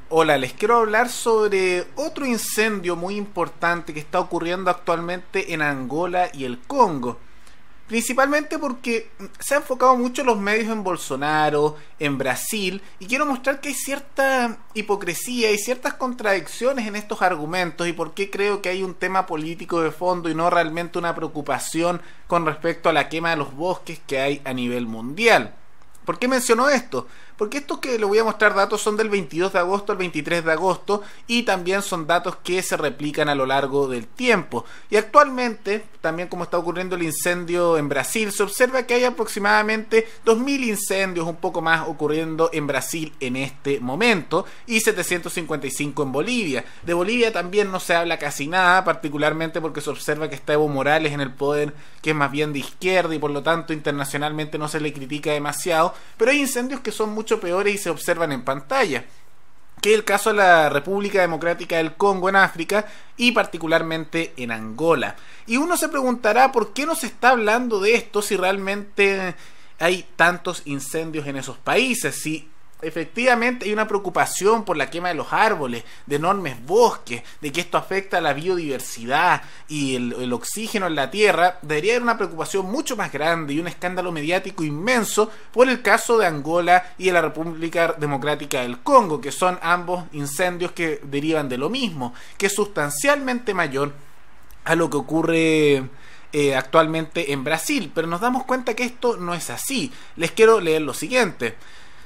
Hola, les quiero hablar sobre otro incendio muy importante que está ocurriendo actualmente en Angola y el Congo. Principalmente porque se ha enfocado mucho los medios en Bolsonaro, en Brasil, y quiero mostrar que hay cierta hipocresía y ciertas contradicciones en estos argumentos y por qué creo que hay un tema político de fondo y no realmente una preocupación con respecto a la quema de los bosques que hay a nivel mundial. ¿Por qué menciono esto? Porque estos que les voy a mostrar datos son del 22 de agosto al 23 de agosto y también son datos que se replican a lo largo del tiempo. Y actualmente, también como está ocurriendo el incendio en Brasil, se observa que hay aproximadamente 2000 incendios, un poco más, ocurriendo en Brasil en este momento y 755 en Bolivia. De Bolivia también no se habla casi nada, particularmente porque se observa que está Evo Morales en el poder, que es más bien de izquierda y por lo tanto internacionalmente no se le critica demasiado, pero hay incendios que son mucho peores y se observan en pantalla, que es el caso de la República Democrática del Congo en África y particularmente en Angola. Y uno se preguntará por qué no se está hablando de esto si realmente hay tantos incendios en esos países, si efectivamente hay una preocupación por la quema de los árboles, de enormes bosques, de que esto afecta a la biodiversidad y el oxígeno en la tierra. Debería haber una preocupación mucho más grande y un escándalo mediático inmenso por el caso de Angola y de la República Democrática del Congo, que son ambos incendios que derivan de lo mismo, que es sustancialmente mayor a lo que ocurre actualmente en Brasil. Pero nos damos cuenta que esto no es así. Les quiero leer lo siguiente.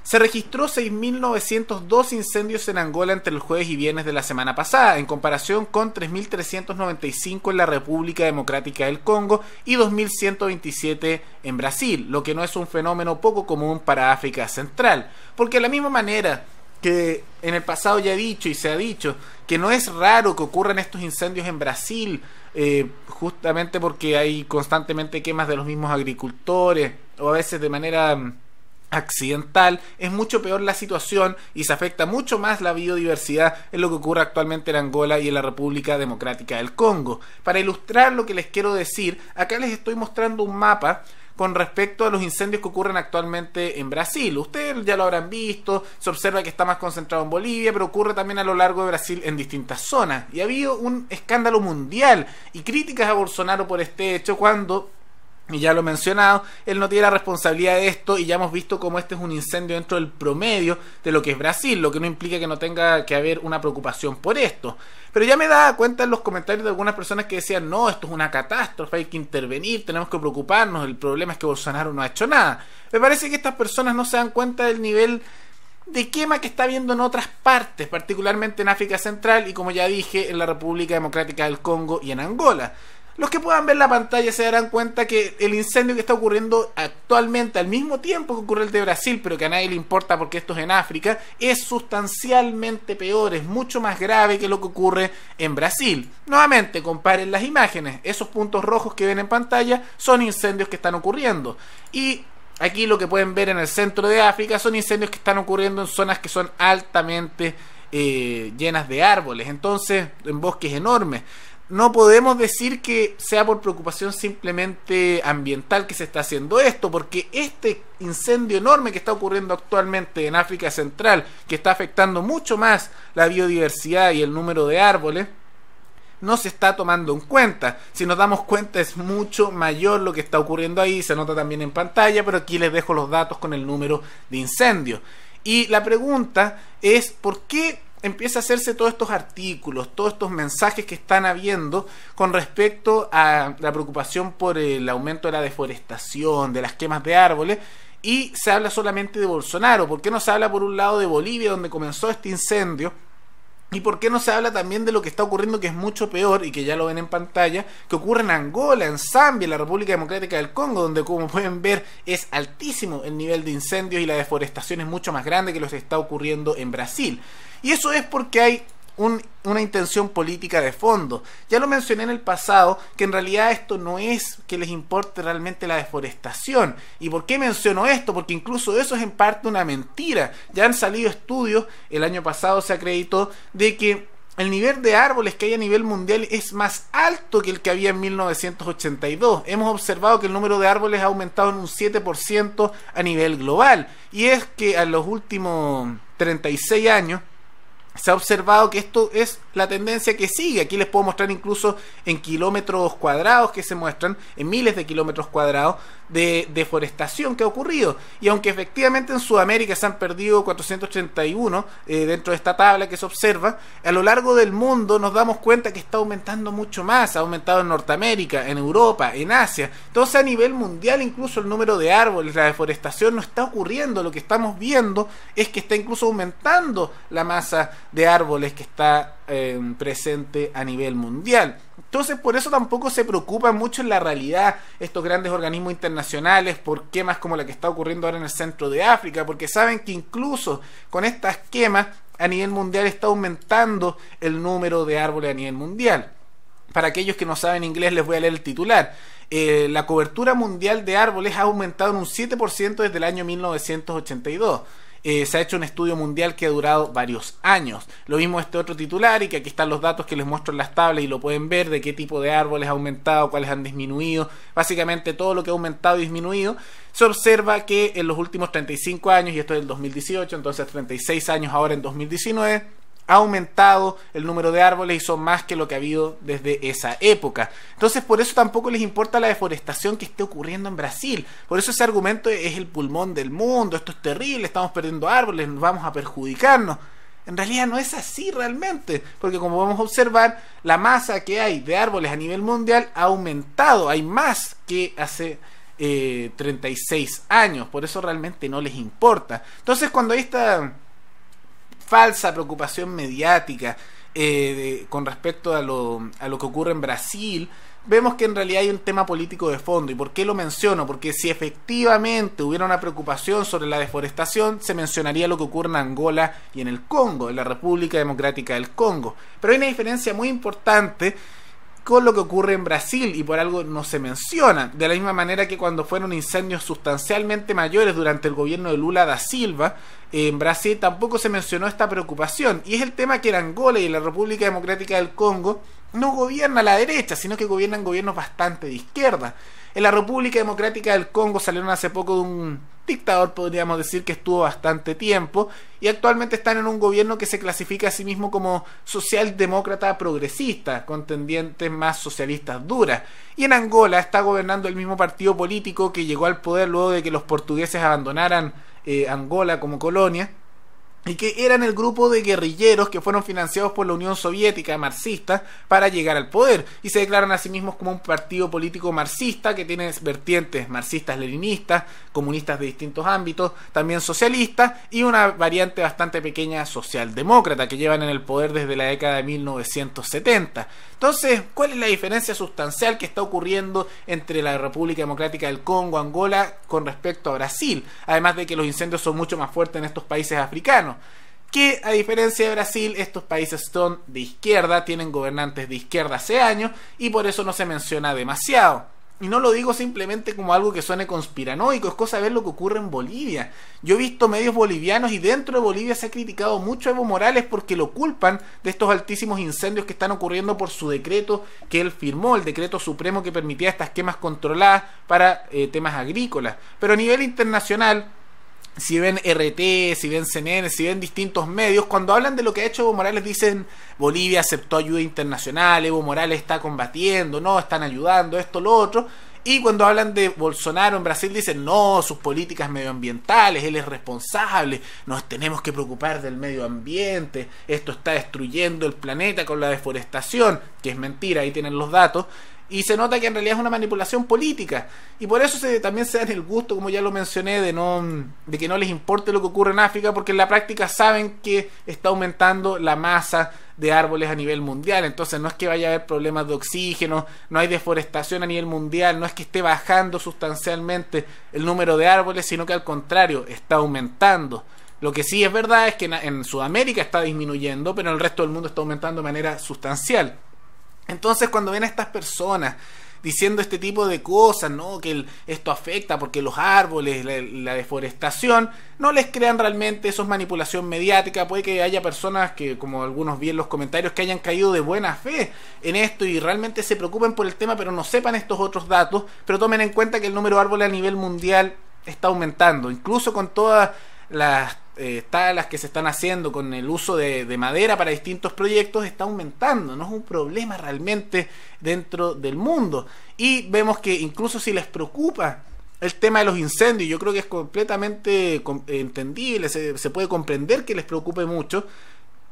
Se registró 6.902 incendios en Angola entre el jueves y viernes de la semana pasada, en comparación con 3.395 en la República Democrática del Congo y 2.127 en Brasil, lo que no es un fenómeno poco común para África Central, porque de la misma manera que en el pasado ya he dicho y se ha dicho que no es raro que ocurran estos incendios en Brasil, justamente porque hay constantemente quemas de los mismos agricultores o a veces de manera accidental, es mucho peor la situación y se afecta mucho más la biodiversidad en lo que ocurre actualmente en Angola y en la República Democrática del Congo. Para ilustrar lo que les quiero decir, acá les estoy mostrando un mapa con respecto a los incendios que ocurren actualmente en Brasil. Ustedes ya lo habrán visto, se observa que está más concentrado en Bolivia, pero ocurre también a lo largo de Brasil en distintas zonas. Y ha habido un escándalo mundial y críticas a Bolsonaro por este hecho cuando, y ya lo he mencionado, él no tiene la responsabilidad de esto y ya hemos visto cómo este es un incendio dentro del promedio de lo que es Brasil, lo que no implica que no tenga que haber una preocupación por esto. Pero ya me daba cuenta en los comentarios de algunas personas que decían, no, esto es una catástrofe, hay que intervenir, tenemos que preocuparnos, el problema es que Bolsonaro no ha hecho nada. Me parece que estas personas no se dan cuenta del nivel de quema que está habiendo en otras partes, particularmente en África Central y, como ya dije, en la República Democrática del Congo y en Angola. Los que puedan ver la pantalla se darán cuenta que el incendio que está ocurriendo actualmente al mismo tiempo que ocurre el de Brasil, pero que a nadie le importa porque esto es en África, es sustancialmente peor, es mucho más grave que lo que ocurre en Brasil. Nuevamente, comparen las imágenes. Esos puntos rojos que ven en pantalla son incendios que están ocurriendo. Y aquí lo que pueden ver en el centro de África son incendios que están ocurriendo en zonas que son altamente llenas de árboles, entonces en bosques enormes. No podemos decir que sea por preocupación simplemente ambiental que se está haciendo esto, porque este incendio enorme que está ocurriendo actualmente en África Central, que está afectando mucho más la biodiversidad y el número de árboles, no se está tomando en cuenta. Si nos damos cuenta, es mucho mayor lo que está ocurriendo ahí, se nota también en pantalla, pero aquí les dejo los datos con el número de incendios. Y la pregunta es, ¿por qué empieza a hacerse todos estos artículos, todos estos mensajes que están habiendo con respecto a la preocupación por el aumento de la deforestación, de las quemas de árboles, y se habla solamente de Bolsonaro? ¿Por qué no se habla por un lado de Bolivia, donde comenzó este incendio? ¿Y por qué no se habla también de lo que está ocurriendo, que es mucho peor y que ya lo ven en pantalla, que ocurre en Angola, en Zambia, en la República Democrática del Congo, donde, como pueden ver, es altísimo el nivel de incendios y la deforestación es mucho más grande que lo que está ocurriendo en Brasil? Y eso es porque hay una intención política de fondo. Ya lo mencioné en el pasado, que en realidad esto no es que les importe realmente la deforestación. ¿Y por qué menciono esto? Porque incluso eso es en parte una mentira. Ya han salido estudios, el año pasado se acreditó de que el nivel de árboles que hay a nivel mundial es más alto que el que había en 1982. Hemos observado que el número de árboles ha aumentado en un 7% a nivel global. Y es que en los últimos 36 años se ha observado que esto es la tendencia que sigue. Aquí les puedo mostrar incluso en kilómetros cuadrados que se muestran, en miles de kilómetros cuadrados de deforestación que ha ocurrido. Y aunque efectivamente en Sudamérica se han perdido 431 dentro de esta tabla que se observa, a lo largo del mundo nos damos cuenta que está aumentando mucho más. Ha aumentado en Norteamérica, en Europa, en Asia. Entonces a nivel mundial incluso el número de árboles, la deforestación no está ocurriendo. Lo que estamos viendo es que está incluso aumentando la masa de árboles que está presente a nivel mundial. Entonces por eso tampoco se preocupan mucho en la realidad estos grandes organismos internacionales por quemas como la que está ocurriendo ahora en el centro de África, porque saben que incluso con estas quemas a nivel mundial está aumentando el número de árboles a nivel mundial. Para aquellos que no saben inglés les voy a leer el titular. La cobertura mundial de árboles ha aumentado en un 7% desde el año 1982. Se ha hecho un estudio mundial que ha durado varios años. Lo mismo este otro titular, y que aquí están los datos que les muestro en las tablas y lo pueden ver, de qué tipo de árboles ha aumentado, cuáles han disminuido. Básicamente todo lo que ha aumentado y disminuido. Se observa que en los últimos 35 años, y esto es del 2018, entonces 36 años ahora en 2019, ha aumentado el número de árboles y son más que lo que ha habido desde esa época. Entonces por eso tampoco les importa la deforestación que esté ocurriendo en Brasil. Por eso ese argumento es el pulmón del mundo, esto es terrible, estamos perdiendo árboles, nos vamos a perjudicarnos. En realidad no es así realmente, porque como vamos a observar, la masa que hay de árboles a nivel mundial ha aumentado, hay más que hace 36 años, por eso realmente no les importa. Entonces cuando hay esta falsa preocupación mediática con respecto a lo que ocurre en Brasil, vemos que en realidad hay un tema político de fondo. ¿Y por qué lo menciono? Porque si efectivamente hubiera una preocupación sobre la deforestación, se mencionaría lo que ocurre en Angola y en el Congo, en la República Democrática del Congo. Pero hay una diferencia muy importante con lo que ocurre en Brasil, y por algo no se menciona. De la misma manera que cuando fueron incendios sustancialmente mayores durante el gobierno de Lula da Silva, en Brasil tampoco se mencionó esta preocupación. Y es el tema que en Angola y en la República Democrática del Congo no gobierna la derecha, sino que gobiernan gobiernos bastante de izquierda. En la República Democrática del Congo salieron hace poco de un dictador, podríamos decir, que estuvo bastante tiempo, y actualmente están en un gobierno que se clasifica a sí mismo como socialdemócrata progresista, con tendientes más socialistas duras. Y en Angola está gobernando el mismo partido político que llegó al poder luego de que los portugueses abandonaran Angola como colonia, y que eran el grupo de guerrilleros que fueron financiados por la Unión Soviética marxista para llegar al poder, y se declaran a sí mismos como un partido político marxista que tiene vertientes marxistas-leninistas, comunistas de distintos ámbitos, también socialistas, y una variante bastante pequeña socialdemócrata que llevan en el poder desde la década de 1970. Entonces, ¿cuál es la diferencia sustancial que está ocurriendo entre la República Democrática del Congo, Angola, con respecto a Brasil? Además de que los incendios son mucho más fuertes en estos países africanos, que a diferencia de Brasil, estos países son de izquierda, tienen gobernantes de izquierda hace años, y por eso no se menciona demasiado. Y no lo digo simplemente como algo que suene conspiranoico, es cosa de ver lo que ocurre en Bolivia. Yo he visto medios bolivianos, y dentro de Bolivia se ha criticado mucho a Evo Morales porque lo culpan de estos altísimos incendios que están ocurriendo por su decreto que él firmó, el decreto supremo que permitía estas quemas controladas para temas agrícolas. Pero a nivel internacional, si ven RT, si ven CNN, si ven distintos medios, cuando hablan de lo que ha hecho Evo Morales dicen Bolivia aceptó ayuda internacional, Evo Morales está combatiendo, no, están ayudando, esto, lo otro. Y cuando hablan de Bolsonaro en Brasil dicen no, sus políticas medioambientales, él es responsable, nos tenemos que preocupar del medio ambiente, esto está destruyendo el planeta con la deforestación, que es mentira, ahí tienen los datos. Y se nota que en realidad es una manipulación política. Y por eso también se dan el gusto, como ya lo mencioné, de que no les importe lo que ocurre en África, porque en la práctica saben que está aumentando la masa de árboles a nivel mundial. Entonces no es que vaya a haber problemas de oxígeno, no hay deforestación a nivel mundial, no es que esté bajando sustancialmente el número de árboles, sino que al contrario, está aumentando. Lo que sí es verdad es que en Sudamérica está disminuyendo, pero en el resto del mundo está aumentando de manera sustancial. Entonces cuando ven a estas personas diciendo este tipo de cosas, ¿no? Que esto afecta porque los árboles, la deforestación, no les crean realmente, eso es manipulación mediática. Puede que haya personas que, como algunos vi en los comentarios, que hayan caído de buena fe en esto y realmente se preocupen por el tema, pero no sepan estos otros datos. Pero tomen en cuenta que el número de árboles a nivel mundial está aumentando, incluso con todas las talas que se están haciendo, con el uso de madera para distintos proyectos, está aumentando, no es un problema realmente dentro del mundo. Y vemos que incluso si les preocupa el tema de los incendios, yo creo que es completamente entendible, se puede comprender que les preocupe mucho.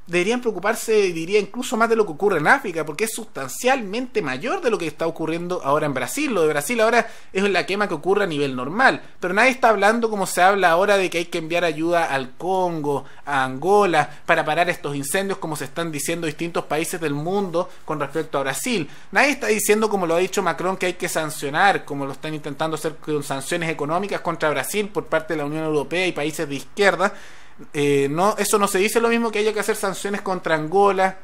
Deberían preocuparse, diría, incluso más de lo que ocurre en África, porque es sustancialmente mayor de lo que está ocurriendo ahora en Brasil. Lo de Brasil ahora es la quema que ocurre a nivel normal, pero nadie está hablando como se habla ahora de que hay que enviar ayuda al Congo, a Angola, para parar estos incendios, como se están diciendo distintos países del mundo con respecto a Brasil. Nadie está diciendo, como lo ha dicho Macron, que hay que sancionar, como lo están intentando hacer con sanciones económicas contra Brasil por parte de la Unión Europea y países de izquierda. No, eso no se dice lo mismo que haya que hacer sanciones contra Angola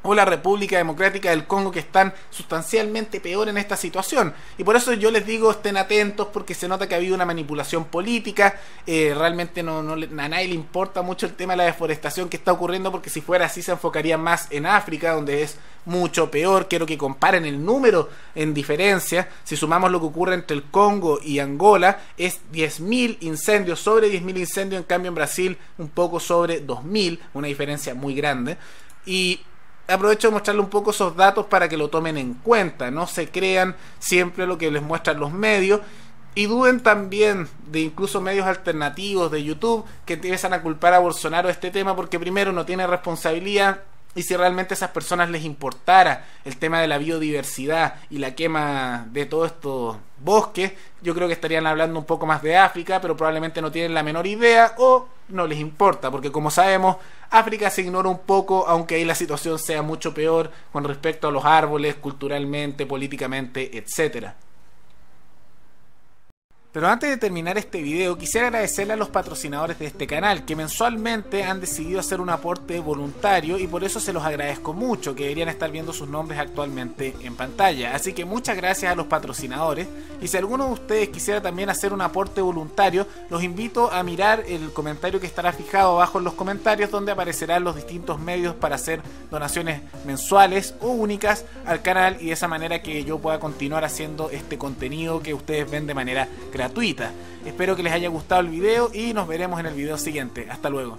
o la República Democrática del Congo, que están sustancialmente peor en esta situación. Y por eso yo les digo, estén atentos, porque se nota que ha habido una manipulación política. Realmente a nadie le importa mucho el tema de la deforestación que está ocurriendo, porque si fuera así se enfocaría más en África, donde es mucho peor. Quiero que comparen el número en diferencia. Si sumamos lo que ocurre entre el Congo y Angola, es 10.000 incendios, sobre 10.000 incendios. En cambio en Brasil un poco sobre 2.000, una diferencia muy grande. Y aprovecho de mostrarle un poco esos datos para que lo tomen en cuenta. No se crean siempre lo que les muestran los medios, y duden también de incluso medios alternativos de YouTube que empiezan a culpar a Bolsonaro de este tema, porque primero no tiene responsabilidad. Y si realmente a esas personas les importara el tema de la biodiversidad y la quema de todos estos bosques, yo creo que estarían hablando un poco más de África, pero probablemente no tienen la menor idea o no les importa, porque como sabemos, África se ignora un poco, aunque ahí la situación sea mucho peor con respecto a los árboles, culturalmente, políticamente, etcétera. Pero antes de terminar este video, quisiera agradecerle a los patrocinadores de este canal, que mensualmente han decidido hacer un aporte voluntario, y por eso se los agradezco mucho, que deberían estar viendo sus nombres actualmente en pantalla. Así que muchas gracias a los patrocinadores, y si alguno de ustedes quisiera también hacer un aporte voluntario, los invito a mirar el comentario que estará fijado abajo en los comentarios, donde aparecerán los distintos medios para hacer donaciones mensuales o únicas al canal, y de esa manera que yo pueda continuar haciendo este contenido que ustedes ven de manera gratuita. Espero que les haya gustado el video y nos veremos en el video siguiente. Hasta luego.